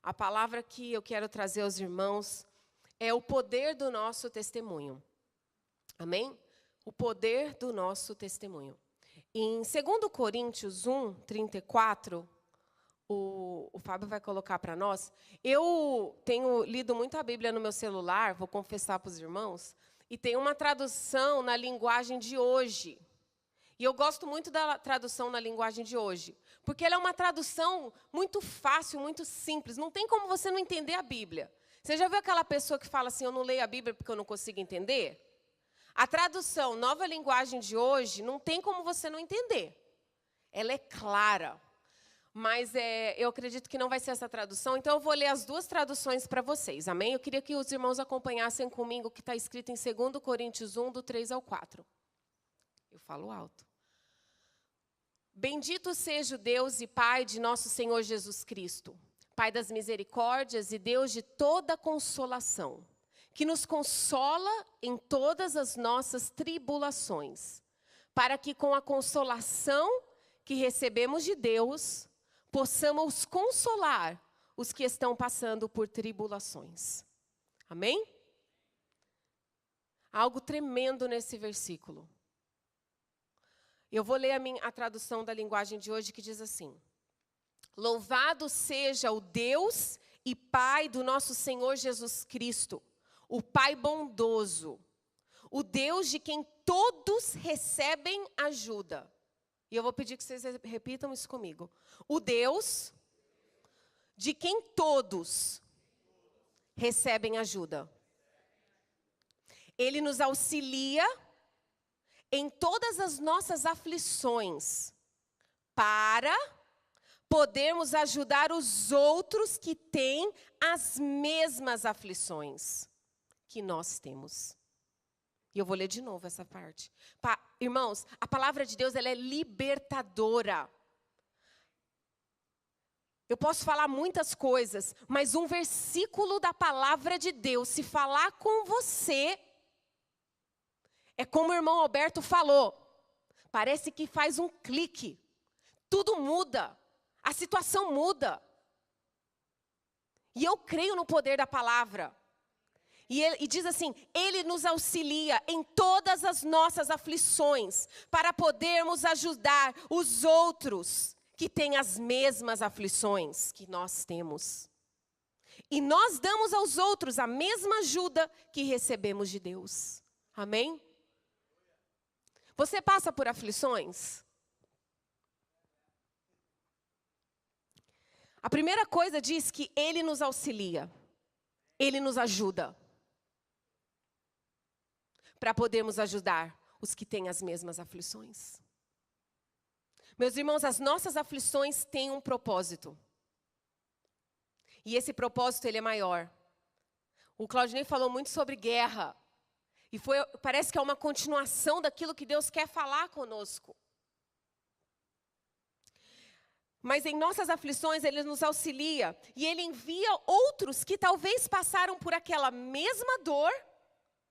A palavra que eu quero trazer aos irmãos é o poder do nosso testemunho. Amém? O poder do nosso testemunho. Em 2 Coríntios 1, 34, o Fábio vai colocar para nós. Eu tenho lido muito a Bíblia no meu celular, vou confessar para os irmãos, e tem uma tradução na linguagem de hoje. E eu gosto muito da tradução na linguagem de hoje, porque ela é uma tradução muito fácil, muito simples. Não tem como você não entender a Bíblia. Você já viu aquela pessoa que fala assim, eu não leio a Bíblia porque eu não consigo entender? A tradução nova linguagem de hoje não tem como você não entender. Ela é clara. Mas eu acredito que não vai ser essa tradução, então eu vou ler as duas traduções para vocês, amém? Eu queria que os irmãos acompanhassem comigo o que está escrito em 2 Coríntios 1, do 3 ao 4. Eu falo alto. Bendito seja o Deus e Pai de nosso Senhor Jesus Cristo, Pai das misericórdias e Deus de toda consolação, que nos consola em todas as nossas tribulações, para que com a consolação que recebemos de Deus, possamos consolar os que estão passando por tribulações. Amém? Algo tremendo nesse versículo. Eu vou ler a tradução da linguagem de hoje que diz assim: Louvado seja o Deus e Pai do nosso Senhor Jesus Cristo, o Pai bondoso, o Deus de quem todos recebem ajuda. E eu vou pedir que vocês repitam isso comigo. O Deus de quem todos recebem ajuda. Ele nos auxilia em todas as nossas aflições, para podermos ajudar os outros que têm as mesmas aflições que nós temos. E eu vou ler de novo essa parte. Irmãos, a palavra de Deus ela é libertadora. Eu posso falar muitas coisas, mas um versículo da palavra de Deus, se falar com você, é como o irmão Alberto falou, parece que faz um clique. Tudo muda, a situação muda. E eu creio no poder da palavra. E diz assim, Ele nos auxilia em todas as nossas aflições, para podermos ajudar os outros que têm as mesmas aflições que nós temos. E nós damos aos outros a mesma ajuda que recebemos de Deus. Amém? Você passa por aflições? A primeira coisa diz que Ele nos auxilia, Ele nos ajuda, para podermos ajudar os que têm as mesmas aflições. Meus irmãos, as nossas aflições têm um propósito. E esse propósito, ele é maior. O Claudinei falou muito sobre guerra. E parece que é uma continuação daquilo que Deus quer falar conosco. Mas em nossas aflições, Ele nos auxilia. E Ele envia outros que talvez passaram por aquela mesma dor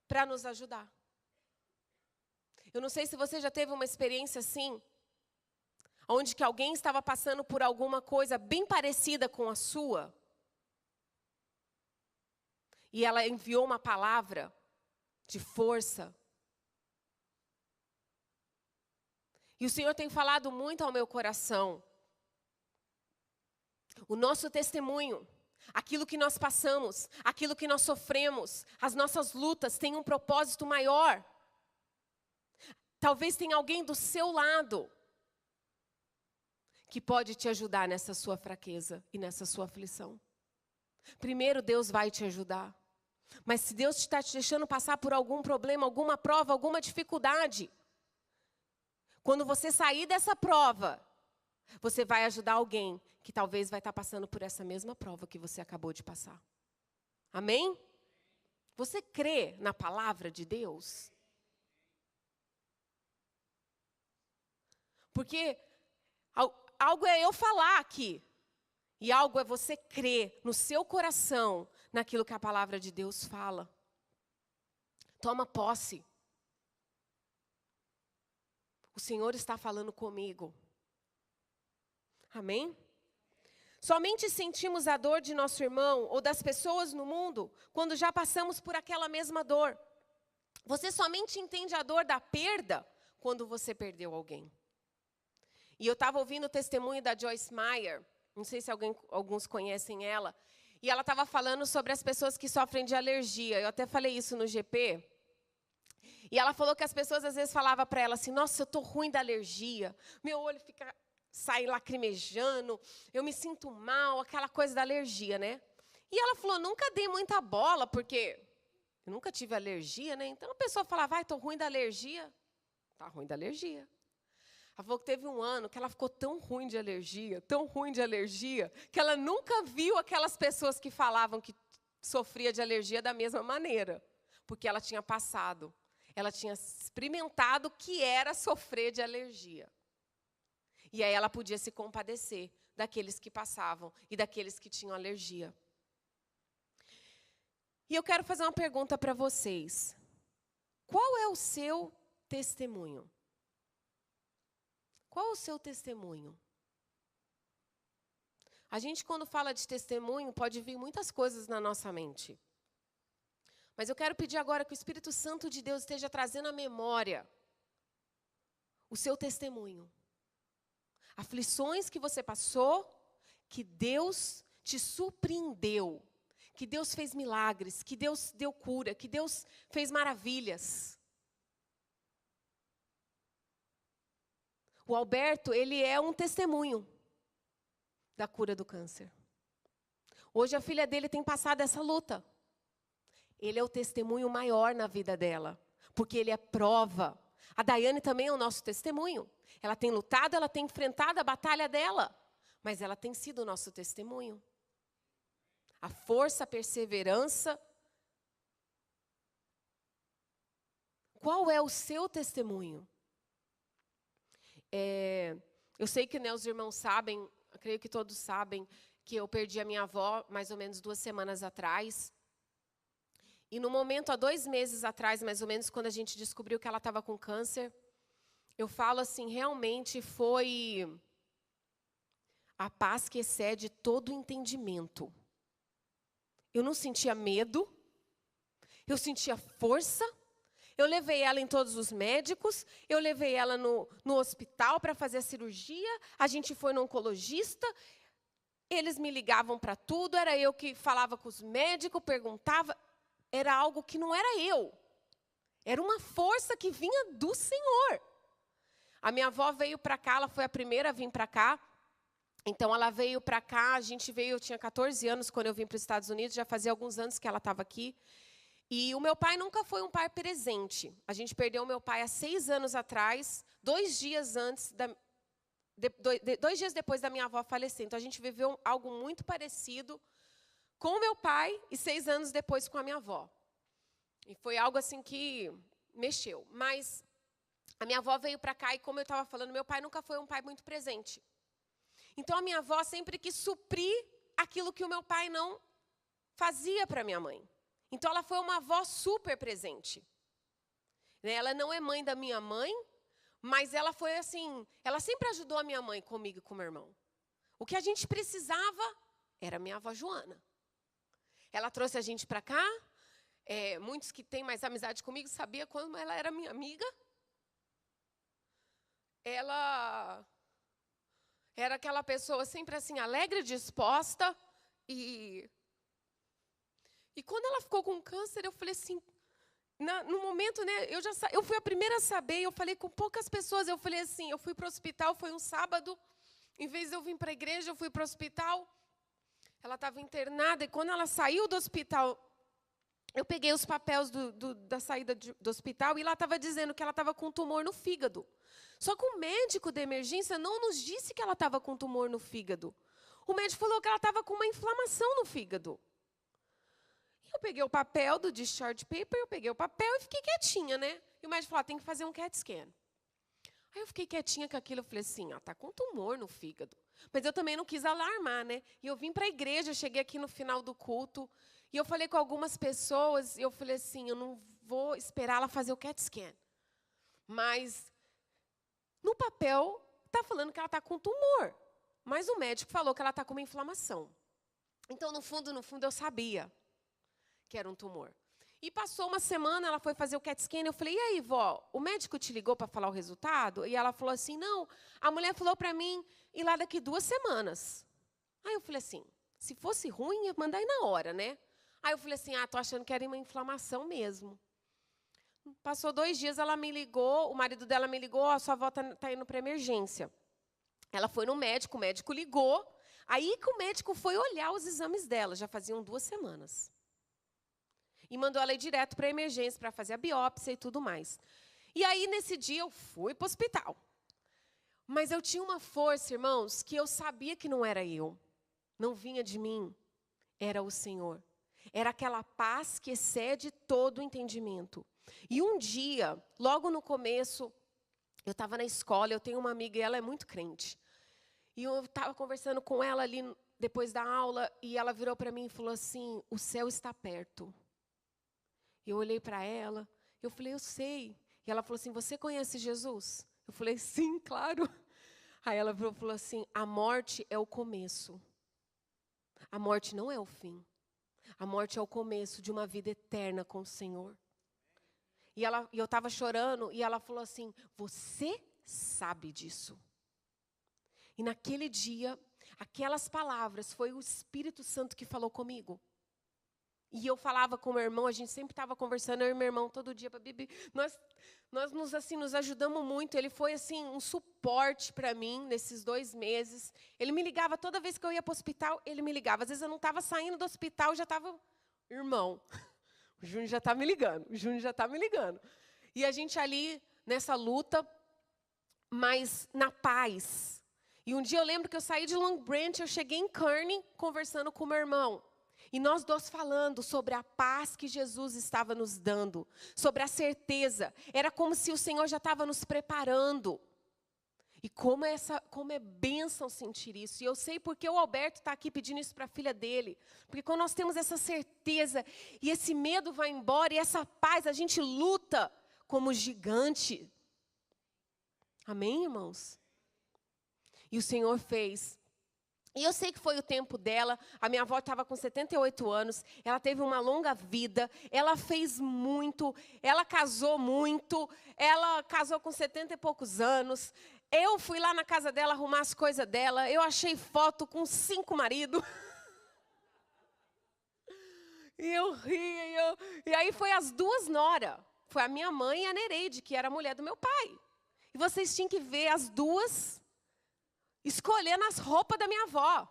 para nos ajudar. Eu não sei se você já teve uma experiência assim, onde que alguém estava passando por alguma coisa bem parecida com a sua. E ela enviou uma palavra de força. E o Senhor tem falado muito ao meu coração. O nosso testemunho, aquilo que nós passamos, aquilo que nós sofremos, as nossas lutas têm um propósito maior. Talvez tenha alguém do seu lado que pode te ajudar nessa sua fraqueza e nessa sua aflição. Primeiro, Deus vai te ajudar. Mas se Deus está te deixando passar por algum problema, alguma prova, alguma dificuldade, quando você sair dessa prova, você vai ajudar alguém que talvez vai estar passando por essa mesma prova que você acabou de passar. Amém? Você crê na palavra de Deus? Porque algo é eu falar aqui. E algo é você crer no seu coração naquilo que a palavra de Deus fala. Toma posse. O Senhor está falando comigo. Amém? Somente sentimos a dor de nosso irmão ou das pessoas no mundo quando já passamos por aquela mesma dor. Você somente entende a dor da perda quando você perdeu alguém. E eu estava ouvindo o testemunho da Joyce Meyer, não sei se alguns conhecem ela, e ela estava falando sobre as pessoas que sofrem de alergia. Eu até falei isso no GP. E ela falou que as pessoas às vezes falavam para ela assim, nossa, eu estou ruim da alergia, meu olho sai lacrimejando, eu me sinto mal, aquela coisa da alergia, né? E ela falou, nunca dei muita bola, porque eu nunca tive alergia, né? Então a pessoa falava, estou ruim da alergia. Está ruim da alergia. Ela falou que teve um ano que ela ficou tão ruim de alergia, que ela nunca viu aquelas pessoas que falavam que sofria de alergia da mesma maneira. Porque ela tinha passado, ela tinha experimentado o que era sofrer de alergia. E aí ela podia se compadecer daqueles que passavam e daqueles que tinham alergia. E eu quero fazer uma pergunta para vocês. Qual é o seu testemunho? Qual é o seu testemunho? A gente, quando fala de testemunho, pode vir muitas coisas na nossa mente. Mas eu quero pedir agora que o Espírito Santo de Deus esteja trazendo à memória o seu testemunho. Aflições que você passou, que Deus te surpreendeu, que Deus fez milagres, que Deus deu cura, que Deus fez maravilhas. O Alberto, ele é um testemunho da cura do câncer. Hoje a filha dele tem passado essa luta. Ele é o testemunho maior na vida dela, porque ele é prova. A Daiane também é o nosso testemunho. Ela tem lutado, ela tem enfrentado a batalha dela, mas ela tem sido o nosso testemunho. A força, a perseverança. Qual é o seu testemunho? Eu sei que os irmãos sabem, eu creio que todos sabem, que eu perdi a minha avó mais ou menos 2 semanas atrás. E no momento, há 2 meses atrás, mais ou menos, quando a gente descobriu que ela estava com câncer, eu falo assim, realmente foi a paz que excede todo o entendimento. Eu não sentia medo, eu sentia força. Eu levei ela em todos os médicos, eu levei ela no hospital para fazer a cirurgia, a gente foi no oncologista, eles me ligavam para tudo, era eu que falava com os médicos, perguntava, era algo que não era eu, era uma força que vinha do Senhor. A minha avó veio para cá, ela foi a primeira a vir para cá, então ela veio para cá, eu tinha 14 anos quando eu vim para os Estados Unidos, já fazia alguns anos que ela estava aqui. E o meu pai nunca foi um pai presente. A gente perdeu o meu pai há 6 anos atrás, 2 dias antes, 2 dias depois da minha avó falecer. Então a gente viveu algo muito parecido com o meu pai e 6 anos depois com a minha avó. E foi algo assim que mexeu. Mas a minha avó veio para cá e, como eu estava falando, meu pai nunca foi um pai muito presente. Então a minha avó sempre quis suprir aquilo que o meu pai não fazia para minha mãe. Então, ela foi uma avó super presente. Ela não é mãe da minha mãe, mas ela foi assim, ela sempre ajudou a minha mãe comigo e com o meu irmão. O que a gente precisava era a minha avó Joana. Ela trouxe a gente para cá, muitos que têm mais amizade comigo sabiam como ela era minha amiga. Ela era aquela pessoa sempre assim, alegre, disposta E quando ela ficou com câncer, eu falei assim, no momento, né, eu fui a primeira a saber, eu falei com poucas pessoas, eu falei assim, eu fui para o hospital, foi um sábado, em vez de eu vir para a igreja, eu fui para o hospital, ela estava internada, e quando ela saiu do hospital, eu peguei os papéis da saída do hospital, e lá estava dizendo que ela estava com um tumor no fígado. Só que o médico da emergência não nos disse que ela estava com um tumor no fígado. O médico falou que ela estava com uma inflamação no fígado. Eu peguei o papel do discharge paper, eu peguei o papel e fiquei quietinha, né? E o médico falou, tem que fazer um CAT scan. Aí eu fiquei quietinha com aquilo, eu falei assim, tá com tumor no fígado. Mas eu também não quis alarmar, né? E eu vim para a igreja, eu cheguei aqui no final do culto, e eu falei com algumas pessoas, e eu falei assim, eu não vou esperar ela fazer o CAT scan. Mas no papel, está falando que ela está com tumor. mas o médico falou que ela está com uma inflamação. Então, no fundo, eu sabia que era um tumor. E passou uma semana, ela foi fazer o CAT scan, eu falei, e aí, vó, o médico te ligou para falar o resultado? E ela falou assim, não, a mulher falou para mim ir lá daqui 2 semanas. Aí eu falei assim, se fosse ruim, ia mandar ir na hora, né? Aí eu falei assim, tô achando que era uma inflamação mesmo. Passou 2 dias, ela me ligou, o marido dela me ligou, sua avó tá indo para emergência. Ela foi no médico, o médico ligou, aí que o médico foi olhar os exames dela, já faziam 2 semanas. E mandou ela ir direto para a emergência, para fazer a biópsia e tudo mais. E aí, nesse dia, eu fui para o hospital. Mas eu tinha uma força, irmãos, que eu sabia que não era eu. Não vinha de mim, era o Senhor. Era aquela paz que excede todo o entendimento. E um dia, logo no começo, eu estava na escola, eu tenho uma amiga e ela é muito crente. E eu estava conversando com ela ali depois da aula, e ela virou para mim e falou assim, o céu está perto. Eu olhei para ela, eu falei, eu sei. E ela falou assim, você conhece Jesus? Eu falei, sim, claro. Aí ela falou assim, a morte é o começo. A morte não é o fim. A morte é o começo de uma vida eterna com o Senhor. E eu estava chorando, e ela falou assim, você sabe disso. E naquele dia, aquelas palavras, foi o Espírito Santo que falou comigo. E eu falava com o meu irmão, a gente sempre estava conversando, eu e meu irmão, todo dia para Bibi. Nós nos ajudamos muito. Ele foi assim um suporte para mim nesses 2 meses. Ele me ligava toda vez que eu ia para o hospital, ele me ligava. Às vezes eu não estava saindo do hospital, já estava, irmão, o Júnior já está me ligando, o Júnior já está me ligando. E a gente ali nessa luta, mas na paz. E um dia eu lembro que eu saí de Long Branch, eu cheguei em Kearney conversando com o meu irmão. E nós 2 falando sobre a paz que Jesus estava nos dando, sobre a certeza. Era como se o Senhor já estava nos preparando. E como é bênção sentir isso. E eu sei porque o Alberto está aqui pedindo isso para a filha dele. Porque quando nós temos essa certeza, e esse medo vai embora, e essa paz, a gente luta como gigante. Amém, irmãos? E o Senhor fez. E eu sei que foi o tempo dela, a minha avó estava com 78 anos, ela teve uma longa vida, ela fez muito, ela casou muito, ela casou com 70 e poucos anos. Eu fui lá na casa dela arrumar as coisas dela, eu achei foto com 5 maridos. E eu ria, e aí foi as 2 noras, foi a minha mãe e a Nereide, que era a mulher do meu pai. E vocês tinham que ver as 2 escolhendo as roupas da minha avó.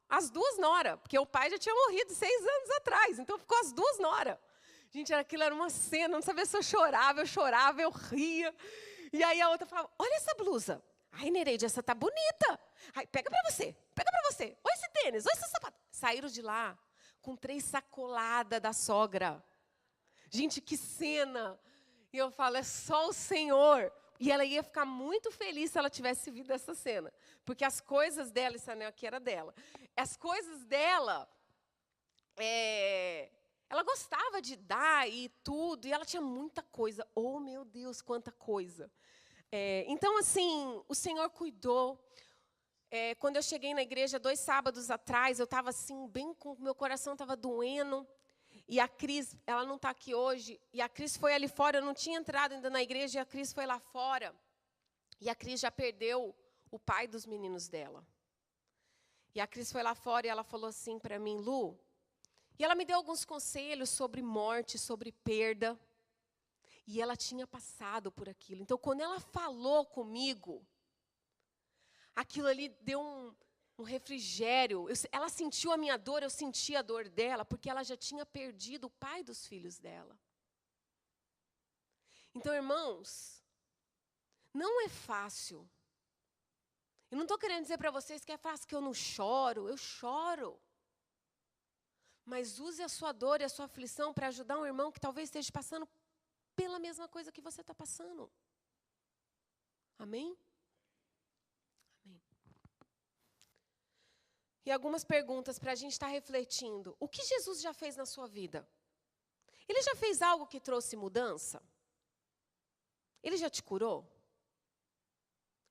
As 2 noras, porque o pai já tinha morrido 6 anos atrás, então ficou as 2 noras. Gente, aquilo era uma cena, não sabia se eu chorava, eu ria. E aí a outra falava, olha essa blusa. Ai, Nereide, essa tá bonita. Ai, pega pra você. Olha esse tênis, olha esse sapato. Saíram de lá com 3 sacoladas da sogra. Gente, que cena. E eu falo, é só o Senhor. E ela ia ficar muito feliz se ela tivesse visto essa cena. Porque as coisas dela, esse anel aqui era dela. As coisas dela, ela gostava de dar e tudo. E ela tinha muita coisa. Oh, meu Deus, quanta coisa. Então, assim, o Senhor cuidou. Quando eu cheguei na igreja 2 sábados atrás, eu estava assim, bem com o meu coração estava doendo. E a Cris, ela não está aqui hoje, e a Cris foi ali fora, eu não tinha entrado ainda na igreja, e a Cris foi lá fora. E a Cris já perdeu o pai dos meninos dela. E a Cris foi lá fora e ela falou assim para mim, Lu, e ela me deu alguns conselhos sobre morte, sobre perda. E ela tinha passado por aquilo. Então, quando ela falou comigo, aquilo ali deu um refrigério. Ela sentiu a minha dor, eu senti a dor dela, porque ela já tinha perdido o pai dos filhos dela. Então, irmãos, não é fácil. Eu não estou querendo dizer para vocês que é fácil, que eu não choro. Eu choro. Mas use a sua dor e a sua aflição para ajudar um irmão que talvez esteja passando pela mesma coisa que você está passando. Amém? E algumas perguntas para a gente estar refletindo. O que Jesus já fez na sua vida? Ele já fez algo que trouxe mudança? Ele já te curou?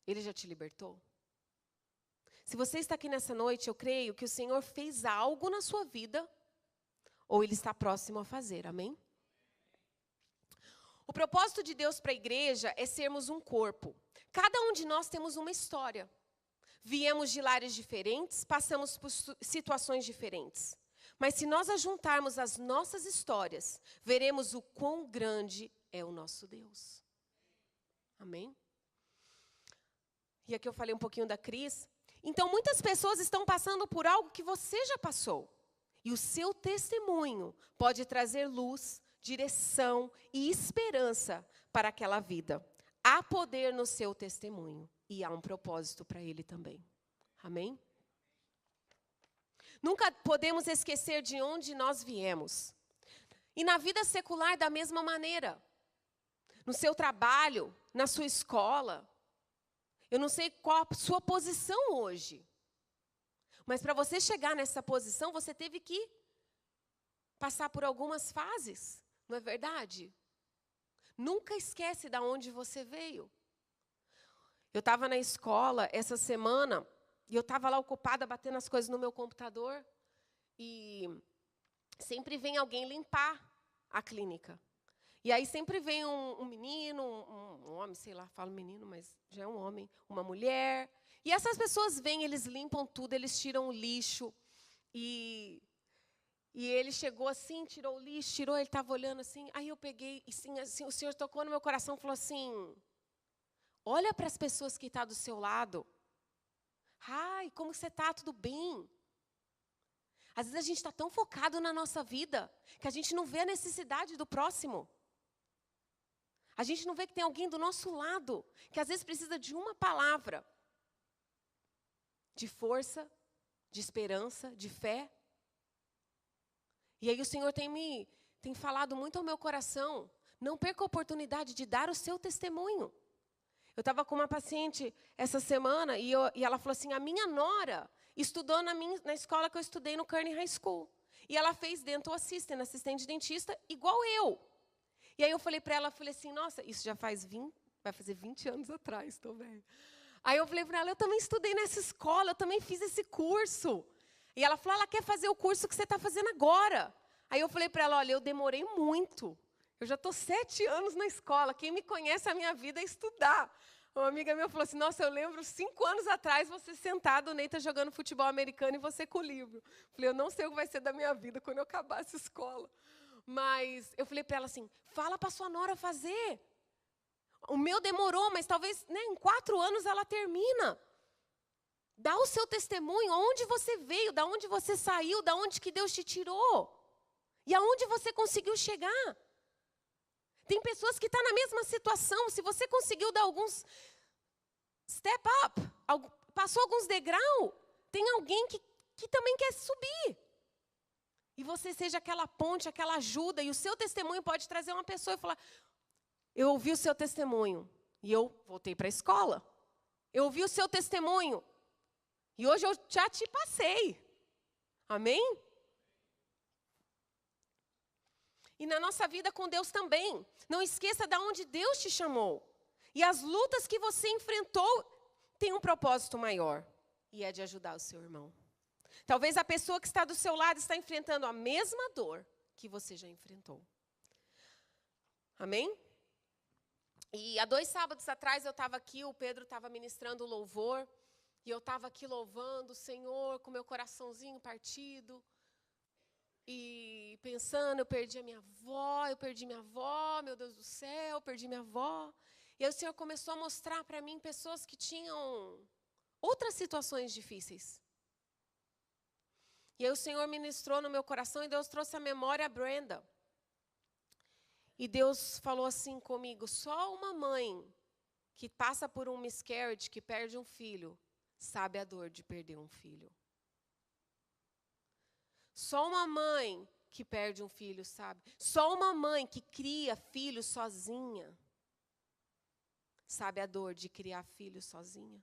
Ele já te libertou? Se você está aqui nessa noite, eu creio que o Senhor fez algo na sua vida, ou Ele está próximo a fazer, amém? O propósito de Deus para a igreja é sermos um corpo. Cada um de nós temos uma história. Viemos de lares diferentes, passamos por situações diferentes. Mas se nós ajuntarmos as nossas histórias, veremos o quão grande é o nosso Deus. Amém? E aqui eu falei um pouquinho da Cris. Então, muitas pessoas estão passando por algo que você já passou. E o seu testemunho pode trazer luz, direção e esperança para aquela vida. Há poder no seu testemunho. E há um propósito para ele também. Amém? Nunca podemos esquecer de onde nós viemos. E na vida secular, da mesma maneira. No seu trabalho, na sua escola. Eu não sei qual a sua posição hoje. Mas para você chegar nessa posição, você teve que passar por algumas fases. Não é verdade? Nunca esquece de onde você veio. Eu estava na escola essa semana, e eu estava lá ocupada, batendo as coisas no meu computador, e sempre vem alguém limpar a clínica. E aí sempre vem um menino, um homem, sei lá, falo menino, mas já é um homem, uma mulher. E essas pessoas vêm, eles limpam tudo, eles tiram o lixo. E ele chegou assim, tirou o lixo, tirou, ele estava olhando assim. Aí eu peguei, e assim, o Senhor tocou no meu coração e falou assim, olha para as pessoas que estão do seu lado. Ai, como você está? Tudo bem? Às vezes a gente está tão focado na nossa vida, que a gente não vê a necessidade do próximo. A gente não vê que tem alguém do nosso lado, que às vezes precisa de uma palavra. De força, de esperança, de fé. E aí o Senhor tem falado muito ao meu coração. Não perca a oportunidade de dar o seu testemunho. Eu estava com uma paciente essa semana e ela falou assim, a minha nora estudou na escola que eu estudei no Kearney High School. E ela fez dental assistant, assistente de dentista, igual eu. E aí eu falei para ela, falei assim, nossa, isso já vai fazer 20 anos atrás, estou velha. Aí eu falei para ela, eu também estudei nessa escola, eu também fiz esse curso. E ela falou, ela quer fazer o curso que você está fazendo agora. Aí eu falei para ela, olha, eu demorei muito. Eu já estou 7 anos na escola, quem me conhece a minha vida é estudar. Uma amiga minha falou assim, nossa, eu lembro 5 anos atrás, você sentado, o Neita jogando futebol americano e você com o livro. Eu falei, eu não sei o que vai ser da minha vida quando eu acabar essa escola. Mas eu falei para ela assim, fala para sua nora fazer. O meu demorou, mas talvez em 4 anos ela termina. Dá o seu testemunho, onde você veio, da onde você saiu, da onde que Deus te tirou. E aonde você conseguiu chegar. Tem pessoas que estão na mesma situação. Se você conseguiu dar alguns step up, passou alguns degraus, tem alguém que também quer subir. E você seja aquela ponte, aquela ajuda, e o seu testemunho pode trazer uma pessoa e falar, eu ouvi o seu testemunho, e eu voltei para a escola. Eu ouvi o seu testemunho, e hoje eu já te passei. Amém? E na nossa vida com Deus também. Não esqueça de onde Deus te chamou. E as lutas que você enfrentou têm um propósito maior. E é de ajudar o seu irmão. Talvez a pessoa que está do seu lado está enfrentando a mesma dor que você já enfrentou. Amém? E há 2 sábados atrás eu estava aqui, o Pedro estava ministrando o louvor. E eu estava aqui louvando o Senhor com meu coraçãozinho partido. E pensando, eu perdi minha avó, meu Deus do céu, eu perdi minha avó. E aí o Senhor começou a mostrar para mim pessoas que tinham outras situações difíceis. E aí o Senhor ministrou no meu coração e Deus trouxe à memória a Brenda. E Deus falou assim comigo, só uma mãe que passa por um miscarriage, que perde um filho, sabe a dor de perder um filho. Só uma mãe que perde um filho, sabe? Só uma mãe que cria filho sozinha, sabe a dor de criar filho sozinha.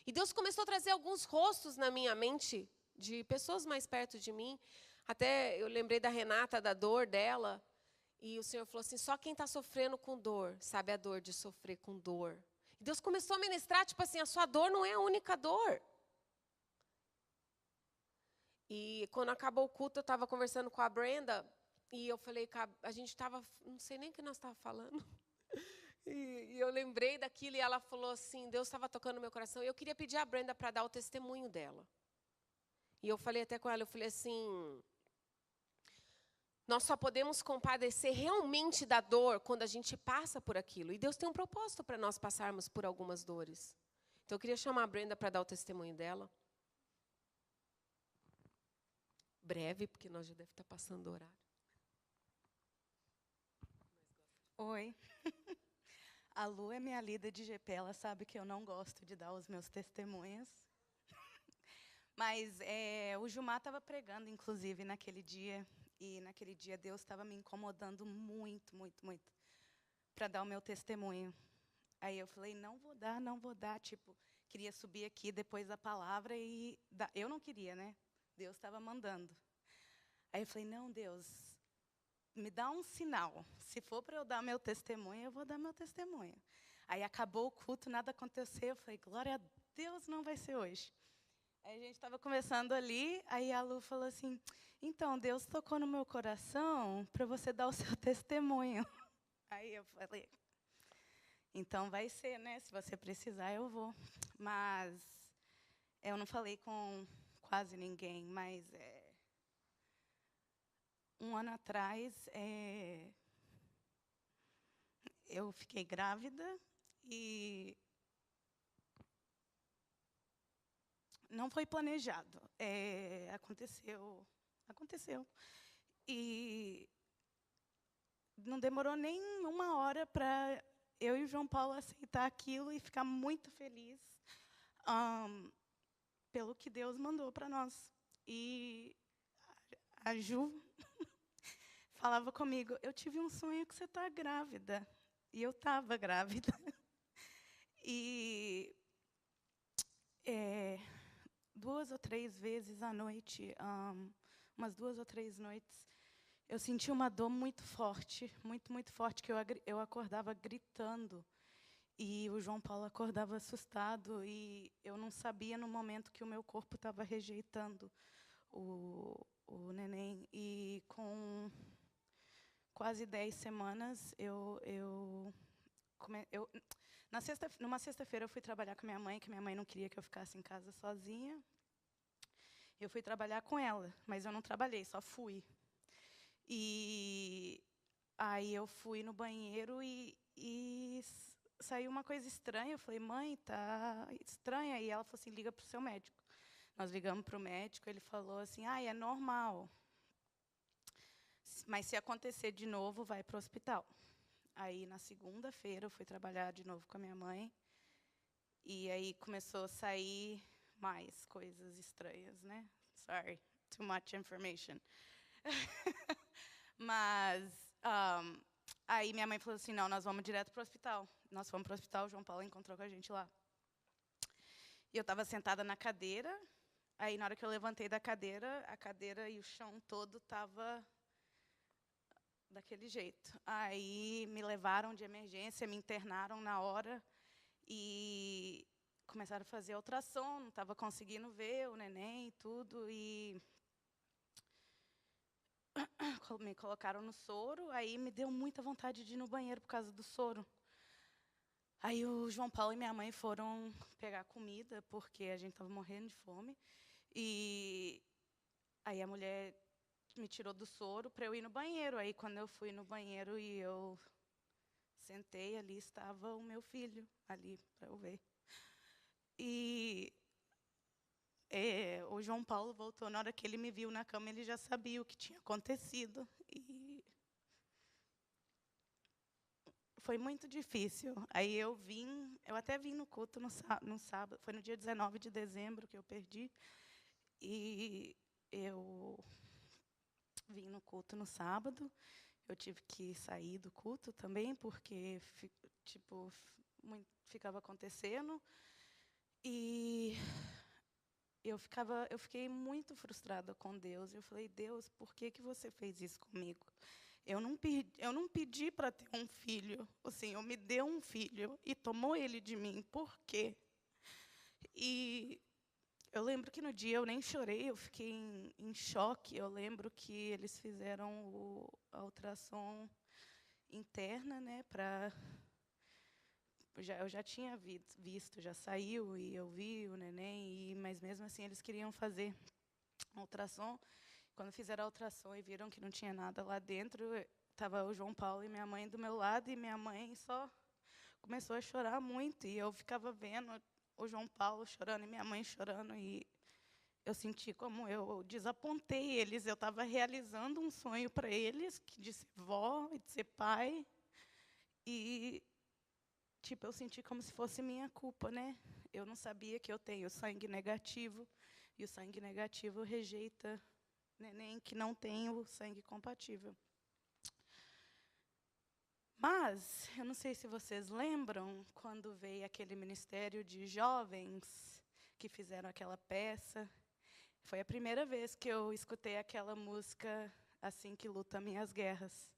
E Deus começou a trazer alguns rostos na minha mente, de pessoas mais perto de mim. Até eu lembrei da Renata, da dor dela. E o Senhor falou assim, só quem está sofrendo com dor, sabe a dor de sofrer com dor. E Deus começou a ministrar, tipo assim, a sua dor não é a única dor. E quando acabou o culto, eu estava conversando com a Brenda e eu falei, a gente estava, não sei nem o que nós estávamos falando. E eu lembrei daquilo e ela falou assim, Deus estava tocando no meu coração. E eu queria pedir a Brenda para dar o testemunho dela. E eu falei até com ela, eu falei assim, nós só podemos compadecer realmente da dor quando a gente passa por aquilo. E Deus tem um propósito para nós passarmos por algumas dores. Então eu queria chamar a Brenda para dar o testemunho dela. Breve, porque nós já deve estar passando o horário. Oi. A Lu é minha líder de GP, ela sabe que eu não gosto de dar os meus testemunhos. Mas o Gilmar estava pregando, inclusive, naquele dia. E naquele dia Deus estava me incomodando muito, muito, muito, para dar o meu testemunho. Aí eu falei, não vou dar. Tipo, queria subir aqui depois da palavra e eu não queria, né? Deus estava mandando. Aí eu falei, não, Deus, me dá um sinal. Se for para eu dar meu testemunho, eu vou dar meu testemunho. Aí acabou o culto, nada aconteceu. Eu falei, glória a Deus, não vai ser hoje. Aí a gente estava conversando ali, aí a Lu falou assim, então, Deus tocou no meu coração para você dar o seu testemunho. Aí eu falei, então vai ser, né? Se você precisar, eu vou. Mas eu não falei com quase ninguém, mas um ano atrás, eu fiquei grávida e não foi planejado. Aconteceu. E não demorou nem uma hora para eu e o João Paulo aceitar aquilo e ficar muito feliz pelo que Deus mandou para nós. E a Ju falava comigo, eu tive um sonho que você está grávida. E eu estava grávida. E 2 ou 3 vezes à noite, umas 2 ou 3 noites, eu senti uma dor muito forte, muito, muito forte, que eu acordava gritando. E o João Paulo acordava assustado, e eu não sabia no momento que o meu corpo estava rejeitando o neném. E com quase 10 semanas, numa sexta-feira eu fui trabalhar com minha mãe, que minha mãe não queria que eu ficasse em casa sozinha. Eu fui trabalhar com ela, mas eu não trabalhei, só fui. E aí eu fui no banheiro e saiu uma coisa estranha. Eu falei, mãe, tá estranha. E ela falou assim, liga para o seu médico. Nós ligamos para o médico, ele falou assim, é normal. Mas se acontecer de novo, vai para o hospital. Aí, na segunda-feira, eu fui trabalhar de novo com a minha mãe. E aí começou a sair mais coisas estranhas, né? Sorry, too much information. Mas aí minha mãe falou assim, não, nós vamos direto para o hospital. Nós fomos para o hospital, o João Paulo encontrou com a gente lá. E eu estava sentada na cadeira. Aí, na hora que eu levantei da cadeira, a cadeira e o chão todo estava daquele jeito. Aí me levaram de emergência, me internaram na hora e começaram a fazer ultrassom, não estava conseguindo ver o neném e tudo, e me colocaram no soro. Aí me deu muita vontade de ir no banheiro por causa do soro. Aí o João Paulo e minha mãe foram pegar comida, porque a gente estava morrendo de fome. E aí a mulher me tirou do soro para eu ir no banheiro. Aí, quando eu fui no banheiro e eu sentei, ali estava o meu filho, ali para eu ver. E o João Paulo voltou, na hora que ele me viu na cama, ele já sabia o que tinha acontecido. E foi muito difícil. Aí eu até vim no culto no sábado, foi no dia 19 de dezembro que eu perdi. E eu vim no culto no sábado. Eu tive que sair do culto também, porque ficava acontecendo. E eu fiquei muito frustrada com Deus. Eu falei, Deus, por que você fez isso comigo? Eu não pedi para ter um filho. O Senhor me deu um filho e tomou ele de mim. Por quê? E eu lembro que no dia eu nem chorei, eu fiquei em choque. Eu lembro que eles fizeram a ultrassom interna, né, eu já tinha visto, já saiu, e eu vi o neném, mas mesmo assim eles queriam fazer a ultrassom. Quando fizeram a ultrassom e viram que não tinha nada lá dentro, estava o João Paulo e minha mãe do meu lado, e minha mãe só começou a chorar muito, e eu ficava vendo o João Paulo chorando e minha mãe chorando, e eu senti como eu desapontei eles. Eu estava realizando um sonho para eles, de ser vó e de ser pai, e eu senti como se fosse minha culpa, né? Eu não sabia que eu tenho sangue negativo, e o sangue negativo rejeita neném que não tem o sangue compatível. Mas, eu não sei se vocês lembram, quando veio aquele ministério de jovens que fizeram aquela peça, foi a primeira vez que eu escutei aquela música, Assim que Luta Minhas Guerras.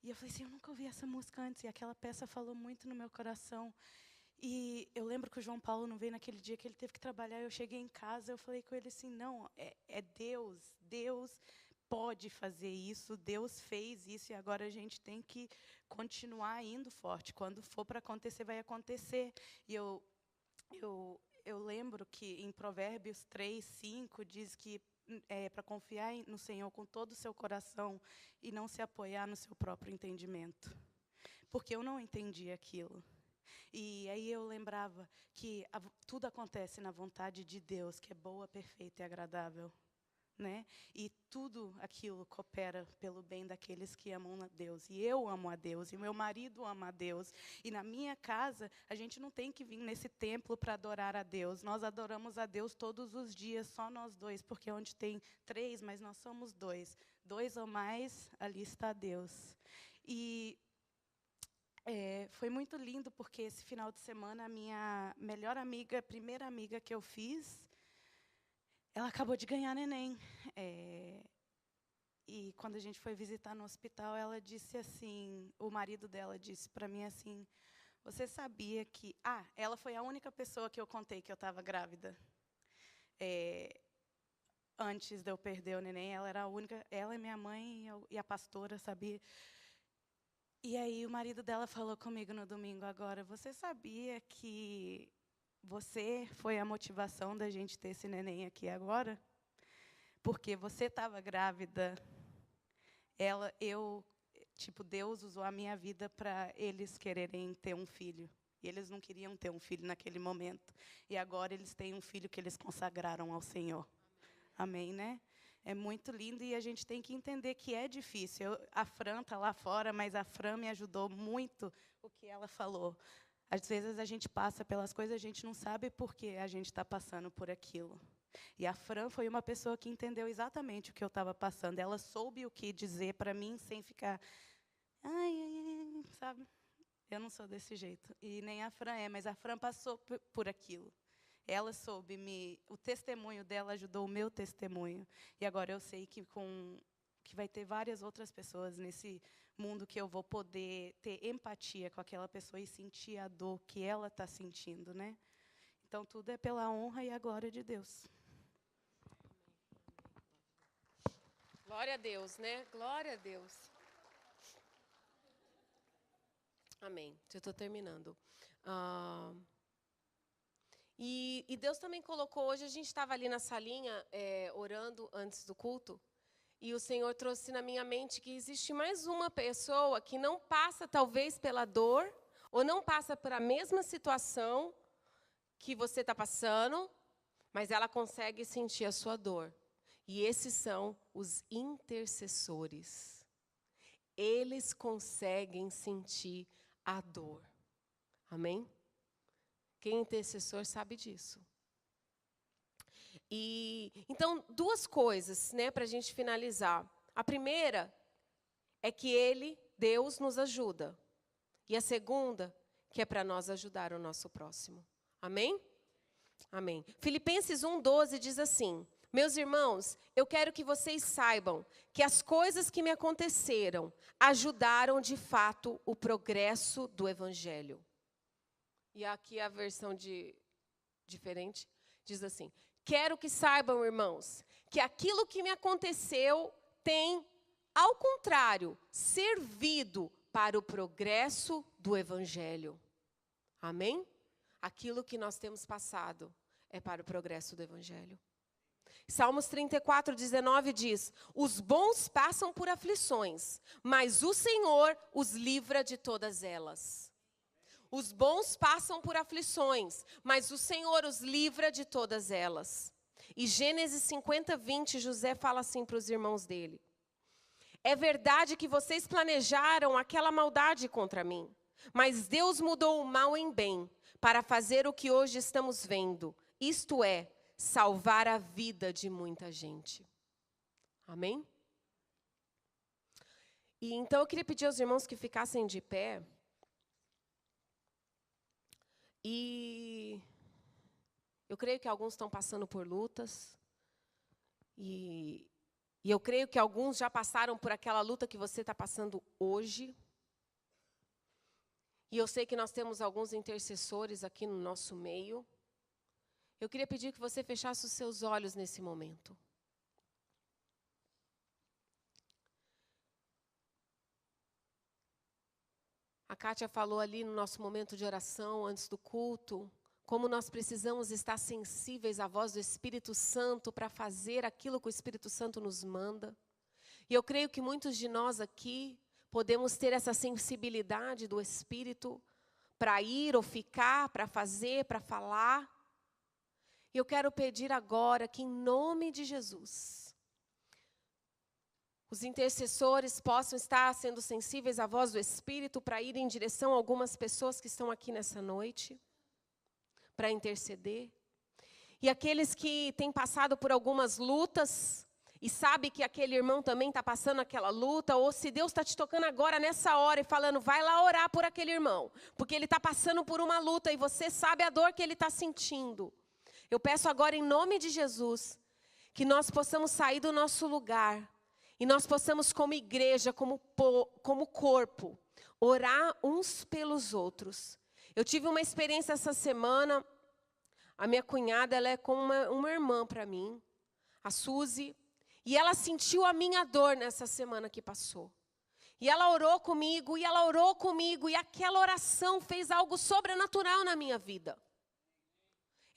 E eu falei assim, eu nunca ouvi essa música antes, e aquela peça falou muito no meu coração. E eu lembro que o João Paulo não veio naquele dia que ele teve que trabalhar. Eu cheguei em casa, eu falei com ele assim, não, é Deus, Deus pode fazer isso, Deus fez isso, e agora a gente tem que continuar indo forte. Quando for para acontecer, vai acontecer. E eu lembro que em Provérbios 3:5 diz que para confiar no Senhor com todo o seu coração e não se apoiar no seu próprio entendimento. Porque eu não entendi aquilo. E aí eu lembrava que tudo acontece na vontade de Deus, que é boa, perfeita e agradável. Né? E tudo aquilo coopera pelo bem daqueles que amam a Deus. E eu amo a Deus, e meu marido ama a Deus. E na minha casa, a gente não tem que vir nesse templo para adorar a Deus. Nós adoramos a Deus todos os dias, só nós dois, porque onde tem 3, mas nós somos 2. 2 ou mais, ali está Deus. E foi muito lindo, porque esse final de semana, a minha melhor amiga, a primeira amiga que eu fiz, ela acabou de ganhar neném. E quando a gente foi visitar no hospital, ela disse assim, o marido dela disse para mim assim, você sabia que... ela foi a única pessoa que eu contei que eu estava grávida. Antes de eu perder o neném, ela era a única, ela e minha mãe e a pastora sabia. E aí o marido dela falou comigo no domingo agora, você sabia que você foi a motivação da gente ter esse neném aqui agora? Porque você estava grávida. Deus usou a minha vida para eles quererem ter um filho. E eles não queriam ter um filho naquele momento. E agora eles têm um filho que eles consagraram ao Senhor. Amém, né? É muito lindo, e a gente tem que entender que é difícil. A Fran está lá fora, mas a Fran me ajudou muito o que ela falou. Às vezes a gente passa pelas coisas, a gente não sabe por que a gente está passando por aquilo. E a Fran foi uma pessoa que entendeu exatamente o que eu estava passando. Ela soube o que dizer para mim sem ficar... sabe? Eu não sou desse jeito. E nem a Fran mas a Fran passou por aquilo. Ela soube o testemunho dela ajudou o meu testemunho. E agora eu sei que vai ter várias outras pessoas nesse mundo que eu vou poder ter empatia com aquela pessoa e sentir a dor que ela está sentindo, né? Então, tudo é pela honra e a glória de Deus. Glória a Deus, né? Glória a Deus. Amém. Eu estou terminando. E Deus também colocou, hoje a gente estava ali na salinha, orando antes do culto, e o Senhor trouxe na minha mente que existe mais uma pessoa que não passa talvez pela dor, ou não passa por a mesma situação que você está passando, mas ela consegue sentir a sua dor. E esses são os intercessores. Eles conseguem sentir a dor. Amém? Quem é intercessor sabe disso. Então, 2 coisas, né, para a gente finalizar. A primeira é que Deus nos ajuda. E a segunda, que é para nós ajudar o nosso próximo. Amém? Amém. Filipenses 1:12 diz assim, meus irmãos, eu quero que vocês saibam que as coisas que me aconteceram ajudaram de fato o progresso do Evangelho. E aqui a versão diferente diz assim, quero que saibam, irmãos, que aquilo que me aconteceu tem, ao contrário, servido para o progresso do Evangelho. Amém? Aquilo que nós temos passado é para o progresso do Evangelho. Salmos 34, 19 diz: os bons passam por aflições, mas o Senhor os livra de todas elas. Os bons passam por aflições, mas o Senhor os livra de todas elas. E Gênesis 50, 20, José fala assim para os irmãos dele: é verdade que vocês planejaram aquela maldade contra mim, mas Deus mudou o mal em bem, para fazer o que hoje estamos vendo, isto é, salvar a vida de muita gente. Amém? E então eu queria pedir aos irmãos que ficassem de pé. E eu creio que alguns estão passando por lutas. E eu creio que alguns já passaram por aquela luta que você está passando hoje. E eu sei que nós temos alguns intercessores aqui no nosso meio. Eu queria pedir que você fechasse os seus olhos nesse momento. A Kátia falou ali no nosso momento de oração, antes do culto, como nós precisamos estar sensíveis à voz do Espírito Santo para fazer aquilo que o Espírito Santo nos manda. E eu creio que muitos de nós aqui podemos ter essa sensibilidade do Espírito para ir ou ficar, para fazer, para falar. E eu quero pedir agora que, em nome de Jesus, os intercessores possam estar sendo sensíveis à voz do Espírito para ir em direção a algumas pessoas que estão aqui nessa noite, para interceder. E aqueles que têm passado por algumas lutas e sabe que aquele irmão também está passando aquela luta, ou se Deus está te tocando agora nessa hora e falando, vai lá orar por aquele irmão, porque ele está passando por uma luta e você sabe a dor que ele está sentindo. Eu peço agora, em nome de Jesus, que nós possamos sair do nosso lugar e nós possamos, como igreja, como corpo, orar uns pelos outros. Eu tive uma experiência essa semana. A minha cunhada, ela é como uma irmã para mim, a Suzy, e ela sentiu a minha dor nessa semana que passou. E ela orou comigo, e aquela oração fez algo sobrenatural na minha vida.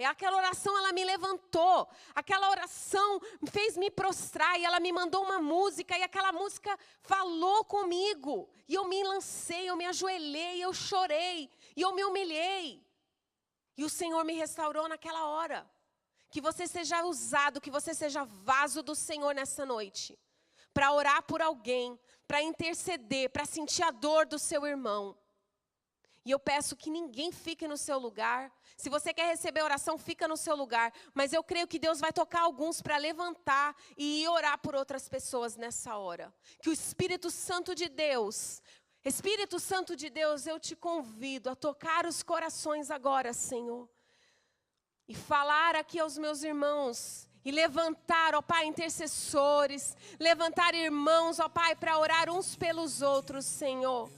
Aquela oração, ela me levantou, aquela oração fez me prostrar, e ela me mandou uma música, e aquela música falou comigo. E eu me lancei, eu me ajoelhei, eu chorei, e eu me humilhei. E o Senhor me restaurou naquela hora. Que você seja usado, que você seja vaso do Senhor nessa noite. Para orar por alguém, para interceder, para sentir a dor do seu irmão. E eu peço que ninguém fique no seu lugar. Se você quer receber oração, fica no seu lugar. Mas eu creio que Deus vai tocar alguns para levantar e ir orar por outras pessoas nessa hora. Que o Espírito Santo de Deus, eu te convido a tocar os corações agora, Senhor. E falar aqui aos meus irmãos. E levantar, ó Pai, intercessores. Levantar irmãos, ó Pai, para orar uns pelos outros, Senhor.